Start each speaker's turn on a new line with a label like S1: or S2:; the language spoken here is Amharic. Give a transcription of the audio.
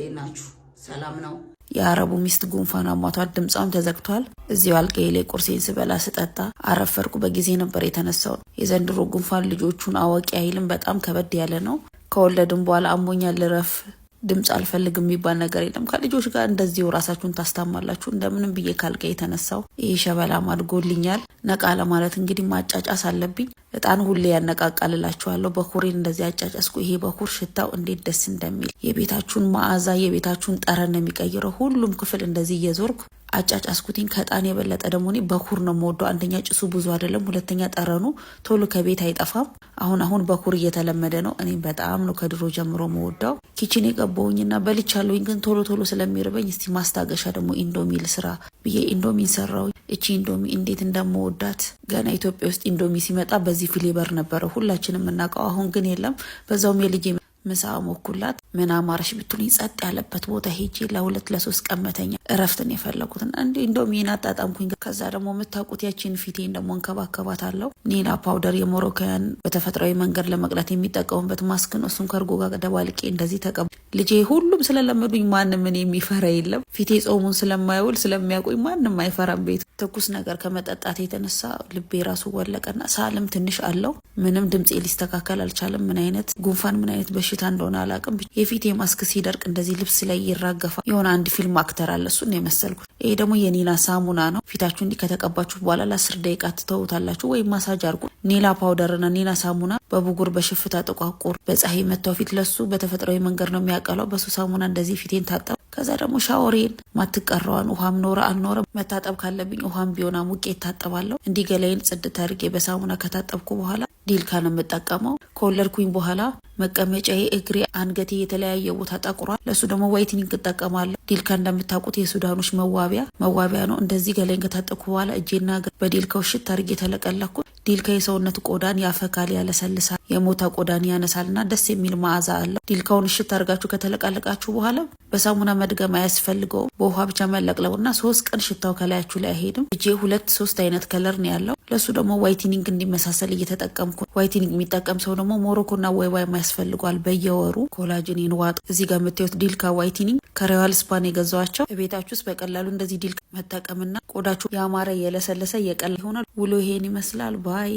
S1: እንዴናችሁ ሰላም ነው
S2: የአረቡ ሚስት ጉንፋን አሟቷት ድምጿም ተዘግቷል እዚሁ አልጋዬ ላይ ቁርሴን ስበላ ስጠጣ አረፈርኩ በጊዜ ነበር የተነሳው የዘንድሮ ጉንፋን ልጆቹን አዋቂ አይልም በጣም ከበድ ያለ ነው ከወለድም በኋላ አሞኛል ልረፍ ድምጽ አልፈልግም የሚባል ነገር የለም ከልጆች ጋር እንደዚሁ ራሳችሁን ታስታማላችሁ እንደምንም ብዬ ካልጋ የተነሳው ይሄ ሸበላ ማድጎልኛል ነቃ ለማለት እንግዲህ ማጫጫስ አለብኝ እጣን ሁሌ ያነቃቃልላችኋለሁ በኩሬን እንደዚህ አጫጫስኩ ይሄ በኩር ሽታው እንዴት ደስ እንደሚል የቤታችሁን መዓዛ የቤታችሁን ጠረን የሚቀይረው ሁሉም ክፍል እንደዚህ እየዞርኩ አጫጫስኩቲን ከጣን የበለጠ ደግሞ እኔ በኩር ነው የምወደው አንደኛ ጭሱ ብዙ አይደለም ሁለተኛ ጠረኑ ቶሎ ከቤት አይጠፋም አሁን በኩር እየተለመደ ነው እኔ በጣም ነው ከድሮ ጀምሮ የምወደው ኪችን የቀባውኝና በልቻለሁኝ ግን ቶሎ ስለሚርበኝ እስቲ ማስታገሻ ደግሞ ኢንዶሚ ልስራ ብዬ ኢንዶሚ ሰራው እቺ ኢንዶሚ እንዴት እንደምወዳት ገና ኢትዮጵያ ውስጥ ኢንዶሚ ሲመጣ በዚህ ፍሌቨር ነበር ሁላችንም እናውቀው አሁን ግን የለም በዛውም የልጄ ምሳ ሞኩላት ምን አማርሽ ብትሉኝ ጸጥ ያለበት ቦታ ሄጄ ለ2-3 ቀን መተኛ እረፍትን የፈለኩት እንዴ ኢንዶሚና አጣጣምኩኝ ከዛ ደግሞ የምታውቁት ያቺን ፊቴን ደግሞ እንከባከባታለሁ ኒና ፓውደር የሞሮካያን በተፈጥሯዊ መንገድ ለመቅላት የሚጠቀሙበት ማስክ ነው እሱን ከርጎ ጋር ደባልቄ እንደዚህ ተቀብ ልጄ ሁሉም ስለለመዱኝ ማንንም እኔ የሚፈራ የለም ፊቴ ጾሙን ስለማይውል ስለሚያቆይ ማንንም አይፈራም ቤት ትኩስ ነገር ከመጠጣት የተነሳ ልቤ ራሱ ወለቀና ሳልም ትንሽ አለው ምንም ድምጽ ሊስተካከል አልቻለም ምን አይነት ጉንፋን ምን አይነት በሽታ እንደሆነ አላውቅም የፊቴ ማስክ ሲደርቅ እንደዚህ ልብስ ላይ ይራገፋል የሆነ አንድ ፊልም አክተር አለ እሱን የመሰልኩት ይሄ ደግሞ የኒላ ሳሙና ነው ፊታችሁ እንዲ ከተቀባችሁ በኋላ ለ10 ደቂቃ ትተውታላችሁ ወይ ማሳጅ አርጉ ኒላ ፓውደርና ኒላ ሳሙና በቡጉር በሽፍታ ተቋቁር በፀሐይ መታው ፊት ለሱ በተፈጥሯዊ መንገድ ነው የሚያቀለው በሱ ሳሙና እንደዚህ ፊቴን ታጠብ ከዛ ደግሞ ሻወሬን ማትቀረዋን ውሃም ኖረ አልኖረ መታጠብ ካለብኝ ውሃም ቢሆን አሙቄ ታጠባለሁ እንዲ ገላይን ጽድት አድርጌ በሳሙና ከታጠብኩ በኋላ ዲልካን የምጠቀመው ከወለድኩኝ በኋላ መቀመጫዬ እግሬ አንገቴ የተለያየ ቦታ ጠቁሯል ለሱ ደግሞ ዋይትኒንግ ተጠቀማለሁ ዲልካ እንደምታውቁት የሱዳኖች መዋቢያ ነው እንደዚህ ገላይን ከታጠብኩ በኋላ እጄና በዲልካው ሽት አድርጌ ተለቀለኩ ዲልካ የሰውነት ቆዳን ያፈካል ያለሰልሳል የሞታ ቆዳን ያነሳልና ደስ የሚል መዓዛ አለው ዲልካውን ሽት አድርጋችሁ ከተለቀለቃችሁ በኋላ በሳሙና መድገም አያስፈልገው በውሃ ብቻ መለቅለውና 3 ቀን ሽታው ከላያችሁ ላይ አይሄድም እጄ 2-3 አይነት ከለር ነው ያለው ለሱ ደግሞ ዋይትኒንግ እንዲመሳሰል እየተጠቀምኩ ዋይትኒንግ የሚጠቀም ሰው ደግሞ ሞሮኮና ወይዋይ ያስፈልጋል በየወሩ ኮላጅኔን ዋጥ እዚህ ጋር የምታዩት ዲልካ ዋይትኒንግ ከሪያል ስፓን የገዛዋቸው ቤታችሁ ውስጥ በቀላሉ እንደዚህ ዲልካ መጠቀምና ቆዳችሁ ያማረ የለሰለሰ የቀላ ይሆናል ውሎ ይሄን ይመስላል ባይ